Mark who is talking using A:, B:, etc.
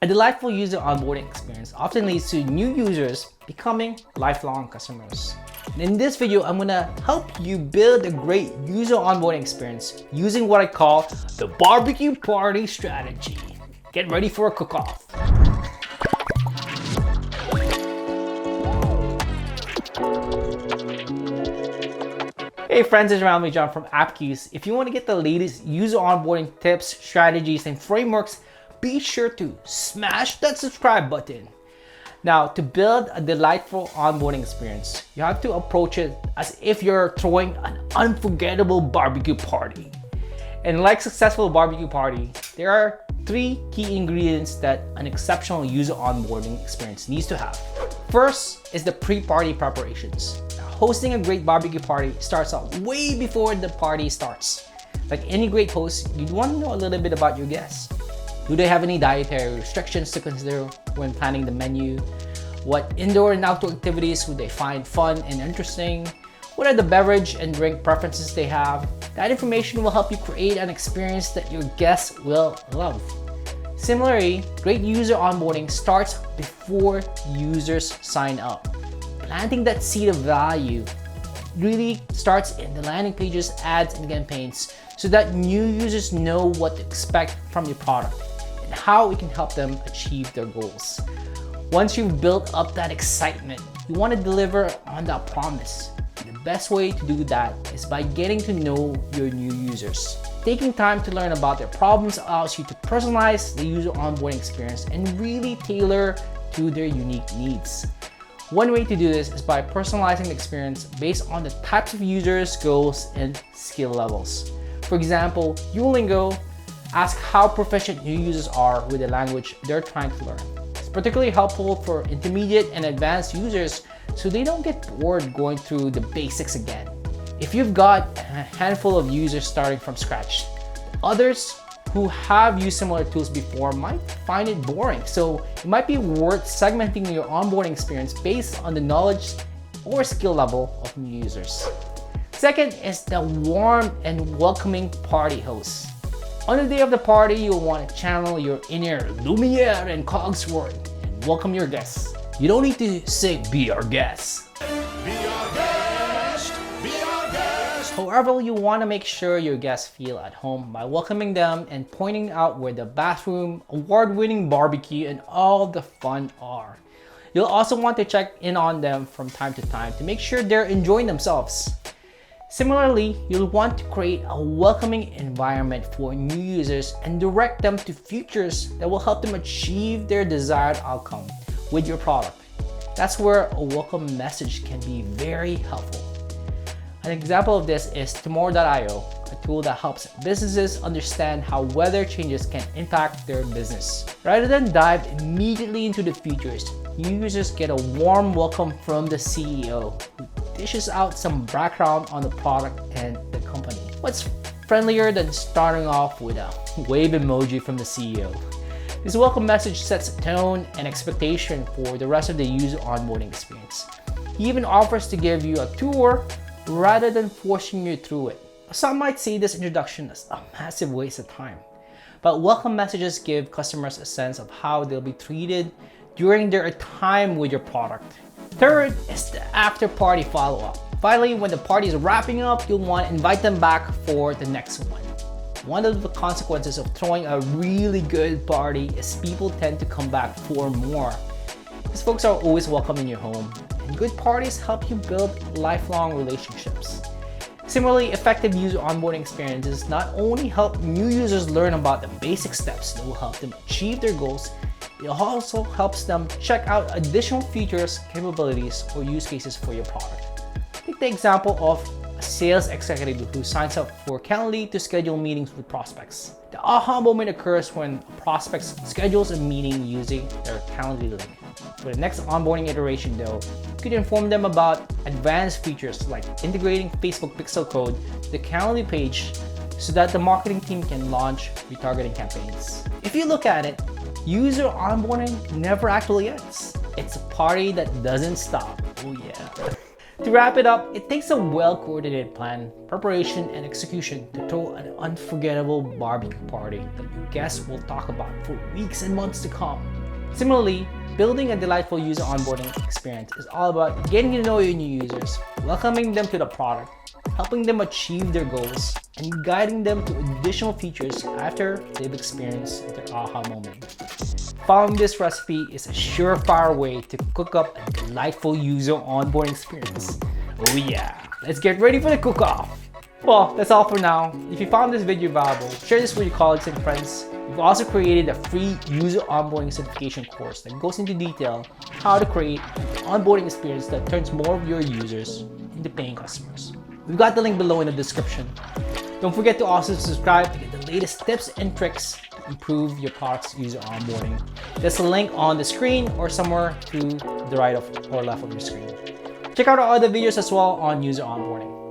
A: A delightful user onboarding experience often leads to new users becoming lifelong customers. And in this video, I'm gonna help you build a great user onboarding experience using what I call the barbecue party strategy. Get ready for a cook-off. Hey friends, it's Rami John from AppQues. If you want to get the latest user onboarding tips, strategies, and frameworks, be sure to smash that subscribe button. Now, to build a delightful onboarding experience, you have to approach it as if you're throwing an unforgettable barbecue party. And like successful barbecue party, there are 3 key ingredients that an exceptional user onboarding experience needs to have. First is the pre-party preparations. Now, hosting a great barbecue party starts out way before the party starts. Like any great host, you'd want to know a little bit about your guests. Do they have any dietary restrictions to consider when planning the menu? What indoor and outdoor activities would they find fun and interesting? What are the beverage and drink preferences they have? That information will help you create an experience that your guests will love. Similarly, great user onboarding starts before users sign up. Planting that seed of value really starts in the landing pages, ads, and campaigns so that new users know what to expect from your product and how it can help them achieve their goals. Once you've built up that excitement, you want to deliver on that promise. The best way to do that is by getting to know your new users. Taking time to learn about their problems allows you to personalize the user onboarding experience and really tailor to their unique needs. One way to do this is by personalizing the experience based on the types of users, goals, and skill levels. For example, Duolingo asks how proficient new users are with the language they're trying to learn. It's particularly helpful for intermediate and advanced users so they don't get bored going through the basics again. If you've got a handful of users starting from scratch, others who have used similar tools before might find it boring. So it might be worth segmenting your onboarding experience based on the knowledge or skill level of new users. Second is the warm and welcoming party host. On the day of the party, you'll want to channel your inner Lumiere and Cogsworth and welcome your guests. You don't need to say, "Be our guest."
B: Be our guest, be our guest.
A: However, you want to make sure your guests feel at home by welcoming them and pointing out where the bathroom, award-winning barbecue, and all the fun are. You'll also want to check in on them from time to time to make sure they're enjoying themselves. Similarly, you'll want to create a welcoming environment for new users and direct them to features that will help them achieve their desired outcome with your product. That's where a welcome message can be very helpful. An example of this is Tomorrow.io, a tool that helps businesses understand how weather changes can impact their business. Rather than dive immediately into the features, new users get a warm welcome from the CEO, who dishes out some background on the product and the company. What's friendlier than starting off with a wave emoji from the CEO? This welcome message sets a tone and expectation for the rest of the user onboarding experience. He even offers to give you a tour rather than forcing you through it. Some might see this introduction as a massive waste of time, but welcome messages give customers a sense of how they'll be treated during their time with your product. Third is the after party follow-up. Finally, when the party is wrapping up, you'll want to invite them back for the next one. One of the consequences of throwing a really good party is people tend to come back for more. These folks are always welcome in your home, and good parties help you build lifelong relationships. Similarly, effective user onboarding experiences not only help new users learn about the basic steps that will help them achieve their goals, it also helps them check out additional features, capabilities, or use cases for your product. Take the example of a sales executive who signs up for Calendly to schedule meetings with prospects. The aha moment occurs when a prospect schedules a meeting using their Calendly link. For the next onboarding iteration though, you could inform them about advanced features like integrating Facebook pixel code to the Calendly page so that the marketing team can launch retargeting campaigns. If you look at it, user onboarding never actually ends. It's a party that doesn't stop. Oh yeah. To wrap it up, it takes a well-coordinated plan, preparation, and execution to throw an unforgettable barbecue party that your guests will talk about for weeks and months to come. Similarly, building a delightful user onboarding experience is all about getting to know your new users, welcoming them to the product, helping them achieve their goals, and guiding them to additional features after they've experienced their aha moment. Following this recipe is a surefire way to cook up a delightful user onboarding experience. Oh yeah, let's get ready for the cook-off! Well, that's all for now. If you found this video valuable, share this with your colleagues and friends. We've also created a free user onboarding certification course that goes into detail how to create an onboarding experience that turns more of your users into paying customers. We've got the link below in the description. Don't forget to also subscribe to get the latest tips and tricks to improve your product's user onboarding. There's a link on the screen or somewhere to the right or left of your screen. Check out our other videos as well on user onboarding.